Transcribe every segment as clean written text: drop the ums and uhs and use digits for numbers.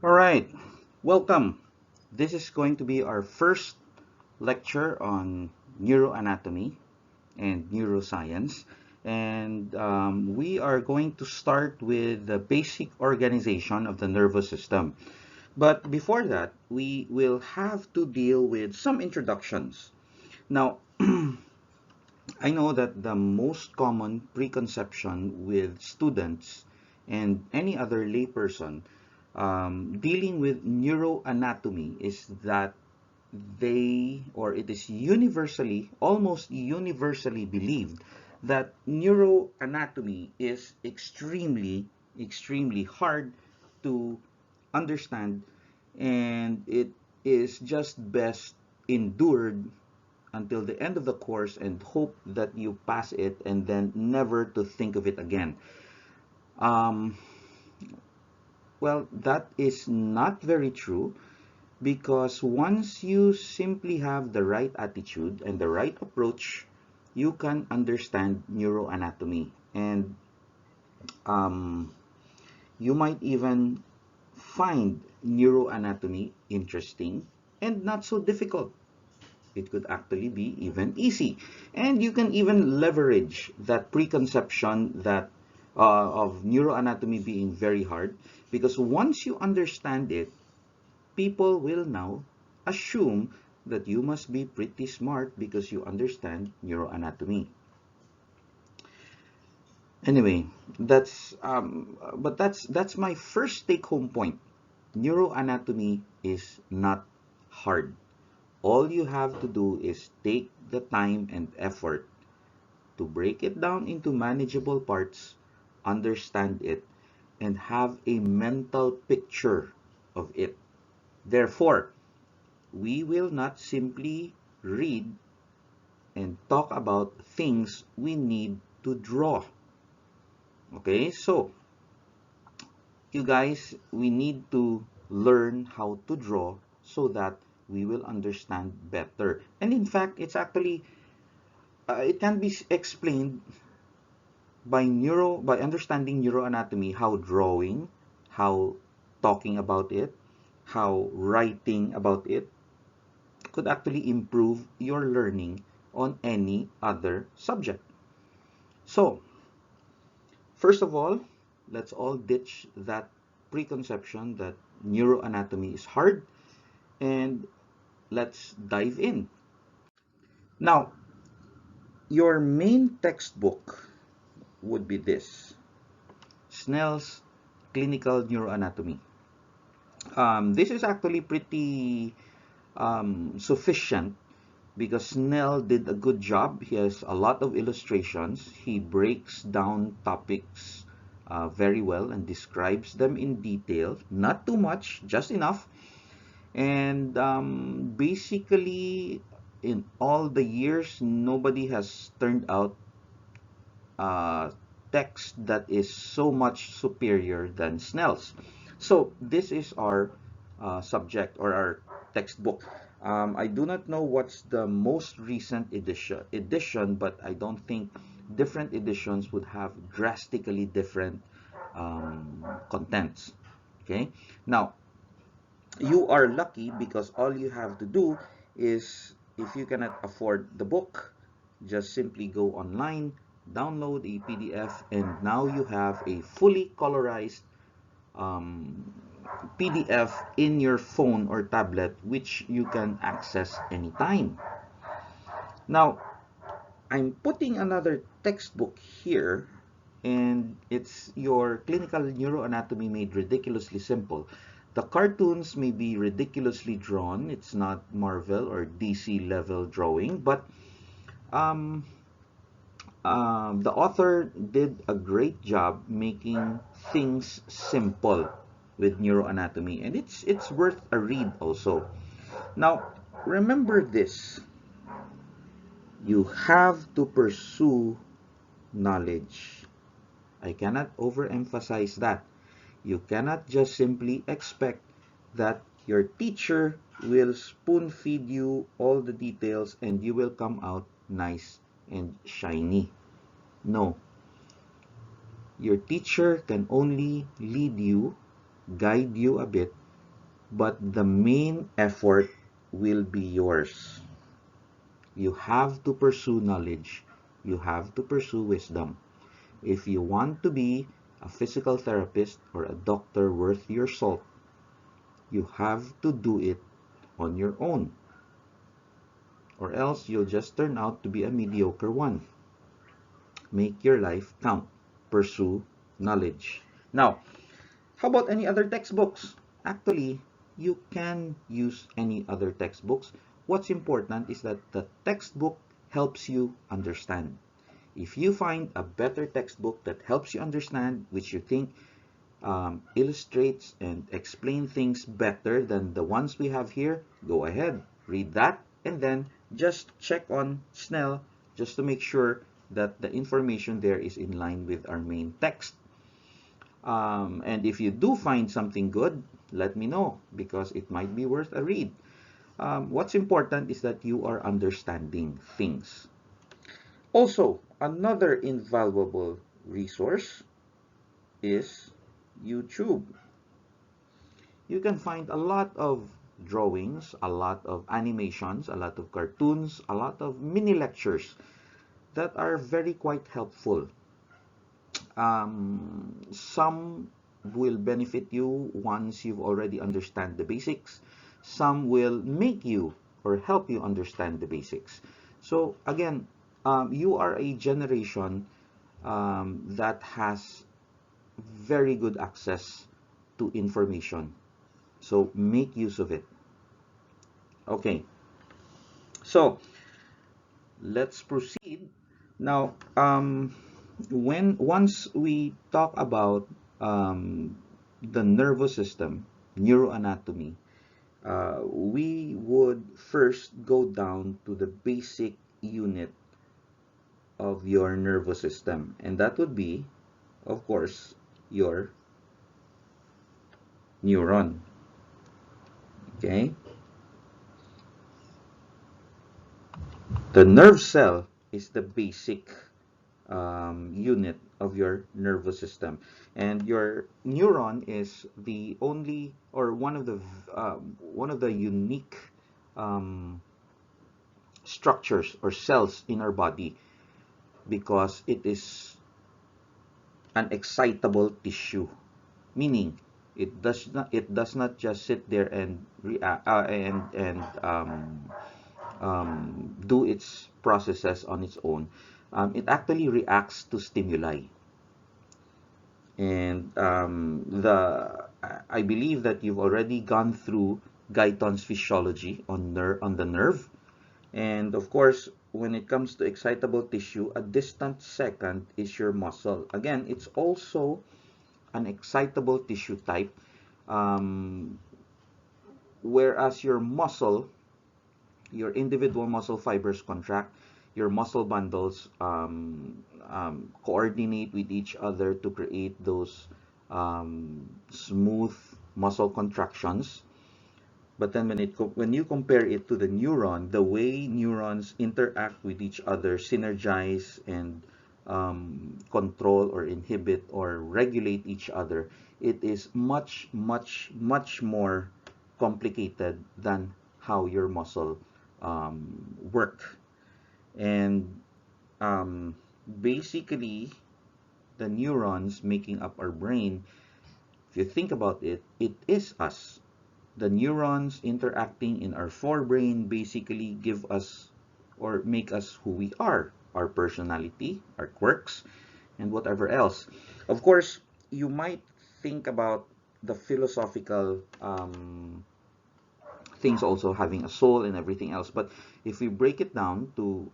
All right, welcome. This is going to be our first lecture on neuroanatomy and neuroscience. And we are going to start with the basic organization of the nervous system. But before that, we will have to deal with some introductions. Now, I know that the most common preconception with students and any other layperson dealing with neuroanatomy is that it is universally, almost universally believed that neuroanatomy is extremely hard to understand, and it is just best endured until the end of the course and hope that you pass it and then never to think of it again. Um, well, that is not very true because once you simply have the right attitude and the right approach, you can understand neuroanatomy. And um, you might even find neuroanatomy interesting and not so difficult. It could actually be even easy. And you can even leverage that preconception that of neuroanatomy being very hard because once you understand it, people will now assume that you must be pretty smart because you understand neuroanatomy. Anyway, that's my first take home point. Neuroanatomy is not hard. All you have to do is take the time and effort to break it down into manageable parts, understand it, and have a mental picture of it. Therefore, we will not simply read and talk about things we need to draw. Okay, so you guys, we need to learn how to draw so that we will understand better. And in fact, it can be explained by understanding neuroanatomy, how drawing, how talking about it, how writing about it could actually improve your learning on any other subject. So, first of all, let's all ditch that preconception that neuroanatomy is hard and let's dive in. Now, your main textbook would be this, Snell's Clinical Neuroanatomy. This is actually pretty sufficient because Snell did a good job. He has a lot of illustrations. He breaks down topics very well and describes them in detail. Not too much, just enough. And basically, in all the years, nobody has turned out uh, text that is so much superior than Snell's. So this is our subject or our textbook. I do not know what's the most recent edition, but I don't think different editions would have drastically different contents. Okay. Now, you are lucky because all you have to do is, if you cannot afford the book, just simply go online, download a PDF, and now you have a fully colorized um, PDF in your phone or tablet, which you can access anytime. Now, I'm putting another textbook here, and it's your clinical neuroanatomy made ridiculously simple. The cartoons may be ridiculously drawn. It's not Marvel or DC level drawing, but um, the author did a great job making things simple with neuroanatomy, and it's worth a read also. Now, remember this: you have to pursue knowledge. I cannot overemphasize that. You cannot just simply expect that your teacher will spoon feed you all the details and you will come out nice and shiny. No, your teacher can only lead you, guide you a bit, but the main effort will be yours. You have to pursue knowledge. You have to pursue wisdom. If you want to be a physical therapist or a doctor worth your salt, you have to do it on your own, or else you'll just turn out to be a mediocre one. Make your life count. Pursue knowledge. Now, how about any other textbooks? Actually, you can use any other textbooks. What's important is that the textbook helps you understand. If you find a better textbook that helps you understand, which you think illustrates and explain things better than the ones we have here, go ahead, read that, and then just check on Snell just to make sure that the information there is in line with our main text. And if you do find something good, let me know because it might be worth a read. What's important is that you are understanding things. Also, another invaluable resource is YouTube. You can find a lot of drawings, a lot of animations, a lot of cartoons, a lot of mini lectures that are very quite helpful. Some will benefit you once you've already understand the basics. Some will make you or help you understand the basics. So again, you are a generation that has very good access to information. So make use of it. Okay, so let's proceed. Now, when once we talk about the nervous system, neuroanatomy, we would first go down to the basic unit of your nervous system, and that would be, of course, your neuron. Okay, the nerve cell is the basic unit of your nervous system, and your neuron is the only or one of the unique um, structures or cells in our body because it is an excitable tissue, meaning it does not just sit there and do its processes on its own. It actually reacts to stimuli. And I believe that you've already gone through Guyton's physiology on the nerve. And of course, when it comes to excitable tissue, a distant second is your muscle. Again, it's also an excitable tissue type, um, whereas your individual muscle fibers contract, your muscle bundles coordinate with each other to create those smooth muscle contractions. But then when you compare it to the neuron, the way neurons interact with each other, synergize and control or inhibit or regulate each other, it is much, much, much more complicated than how your muscle work. And um, basically, the neurons making up our brain, if you think about it, it is us. The neurons interacting in our forebrain basically give us or make us who we are, our personality, our quirks, and whatever else. Of course, you might think about the philosophical things also having a soul and everything else, but if we break it down to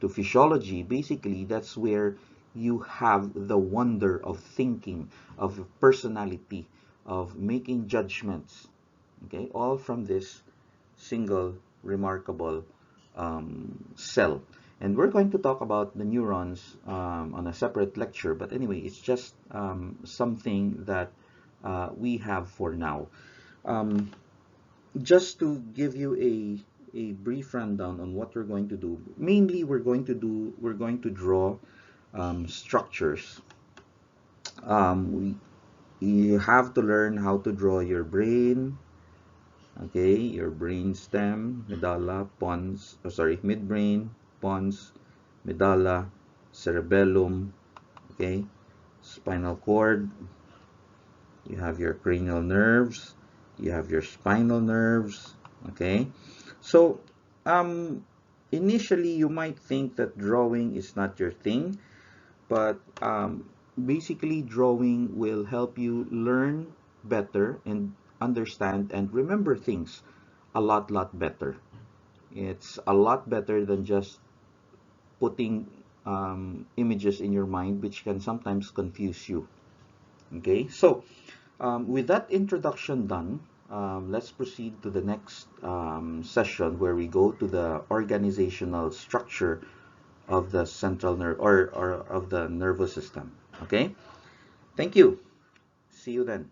to physiology, basically that's where you have the wonder of thinking, of personality, of making judgments. Okay, all from this single remarkable cell. And we're going to talk about the neurons on a separate lecture, but anyway, it's just something that we have for now. Um, just to give you a brief rundown on what we're going to do. Mainly, we're going to draw structures. We you have to learn how to draw your brain, okay, your brain stem, medulla, pons, midbrain, pons, medulla, cerebellum, okay, spinal cord, you have your cranial nerves, you have your spinal nerves, okay. So, um, initially you might think that drawing is not your thing, but basically drawing will help you learn better and understand and remember things a lot better. It's a lot better than just putting images in your mind, which can sometimes confuse you. Okay, so with that introduction done, let's proceed to the next session where we go to the organizational structure of the central nerve, or of the nervous system. Okay, thank you. See you then.